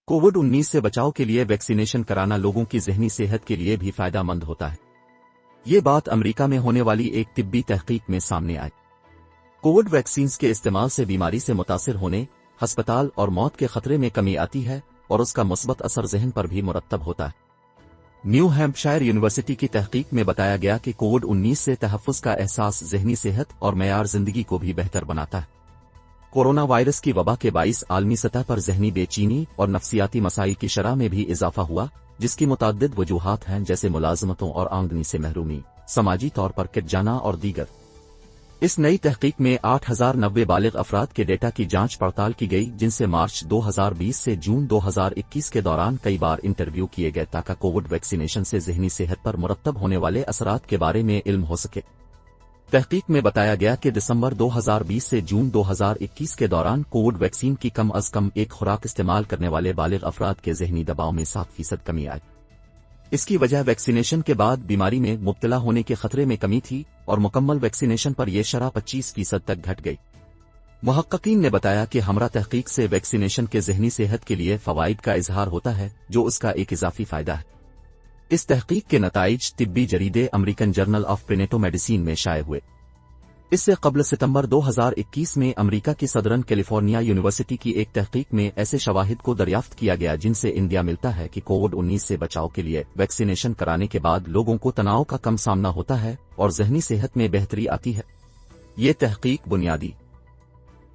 कोविड-19 से बचाव के लिए वैक्सीनेशन कराना लोगों की ज़हनी सेहत के लिए भी फायदा मंद होता है। ये बात अमेरिका में होने वाली एक तिब्बी तहकीक में सामने आई। कोविड वैक्सीन्स के इस्तेमाल से बीमारी से मुतासिर होने, अस्पताल और मौत के खतरे में कमी आती है और उसका मुस्बत असर ज़हन पर भी मुरत्तब होता है। न्यू हैम्पशायर यूनिवर्सिटी की तहकीक में बताया गया कि कोविड-19 से तहफ़्फ़ुज़ का एहसास ज़हनी सेहत और मयार ज़िंदगी को भी बेहतर बनाता है। कोरोना वायरस की वबा के बाइस आलमी सतह पर ज़हनी बेचैनी और नफ्सियाती मसाइल की शरह में भी इजाफा हुआ, जिसकी मुताद्दिद वजूहात हैं जैसे मुलाजमतों और आमदनी से महरूमी, समाजी तौर पर कट जाना और दीगर। इस नई तहकीक में 8090 बालिग अफराद के डेटा की जांच पड़ताल की गई, जिनसे मार्च 2020 से जून 2021 के दौरान कई बार इंटरव्यू किए गए ताकि कोविड वैक्सीनेशन से ज़हनी सेहत पर मुरत्तब होने वाले असरात के बारे में इल्म हो सके। तहकीक में बताया गया कि दिसंबर 2020 से जून 2021 के दौरान कोविड वैक्सीन की कम अज कम एक खुराक इस्तेमाल करने वाले बालिग अफराद के ज़हनी दबाव में 7% कमी आई। इसकी वजह वैक्सीनेशन के बाद बीमारी में मुब्तला होने के खतरे में कमी थी और मुकम्मल वैक्सीनेशन पर यह शरह 25% तक घट गई। मुहक्किकीन ने बताया कि हमरा तहकीक से वैक्सीनेशन के ज़हनी सेहत के लिए फ़वाइद का इजहार होता है, जो उसका एक इजाफी फ़ायदा है। इस तहकीक के नताइज तिब्बी जरीदे अमेरिकन जर्नल ऑफ प्रीनेटो मेडिसिन में शाये हुए। इससे कबल सितंबर 2021 में अमेरिका की सदरन कैलिफोर्निया यूनिवर्सिटी की एक तहकीक में ऐसे शवाहिद को दरियाफ्त किया गया जिनसे इंडिया मिलता है कि कोविड-19 से बचाव के लिए वैक्सीनेशन कराने के बाद लोगों को तनाव का कम सामना होता है और ज़हनी सेहत में बेहतरी आती है। ये तहकीक बुनियादी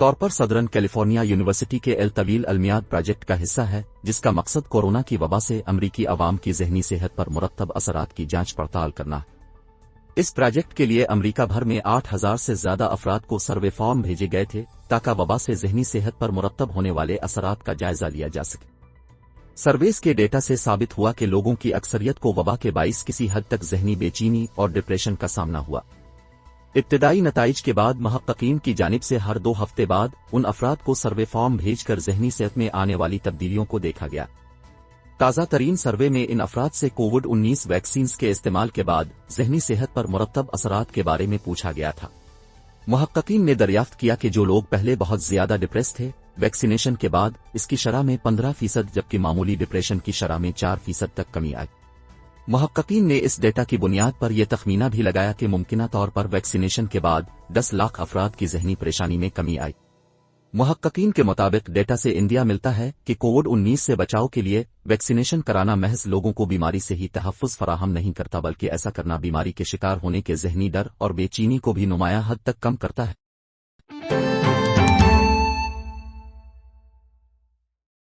तौर पर सदरन कैलिफोर्निया यूनिवर्सिटी के एल तवील अलमियाद प्रोजेक्ट का हिस्सा है, जिसका मकसद कोरोना की वबा से अमरीकी अवाम की ज़हनी सेहत पर मुरत्तब असरात की जांच पड़ताल करना है। इस प्रोजेक्ट के लिए अमेरिका भर में 8000 से ज्यादा अफराद को सर्वे फॉर्म भेजे गए थे ताकि वबा से ज़हनी सेहत पर मुरत्तब होने वाले असरात का जायजा लिया जा सके। सर्वेस के डेटा से साबित हुआ कि लोगों की अक्सरियत को वबा के बाइस किसी हद तक ज़हनी बेचैनी और डिप्रेशन का सामना हुआ। इब्तिदाई नताइज के बाद मुहक्किकीन की जानिब से हर 2 हफ्ते बाद उन अफराद को सर्वे फॉर्म भेजकर ज़हनी सेहत में आने वाली तब्दीलियों को देखा गया। ताज़ा तरीन सर्वे में इन अफराद से कोविड-19 वैक्सीन्स के इस्तेमाल के बाद ज़हनी सेहत पर मुरत्तब असरात के बारे में पूछा गया था। मुहक्किकीन ने दरियाफ्त किया कि जो लोग पहले बहुत ज्यादा डिप्रेस थे, वैक्सीनेशन के बाद इसकी शरह में 15%, जबकि मामूली डिप्रेशन की शरह में 4% तक कमी आई। मुहक्किकीन ने इस डेटा की बुनियाद पर यह तखमीना भी लगाया कि मुमकिना तौर पर वैक्सीनेशन के बाद 10 लाख अफराद की ज़हनी परेशानी में कमी आई। मुहक्किकीन के मुताबिक डेटा से इंडिया मिलता है कि कोविड-19 से बचाव के लिए वैक्सीनेशन कराना महज लोगों को बीमारी से ही तहफ़्फ़ुज़ फराहम नहीं करता, बल्कि ऐसा करना बीमारी के शिकार होने के ज़हनी डर और बेचैनी को भी नुमायां हद तक कम करता है।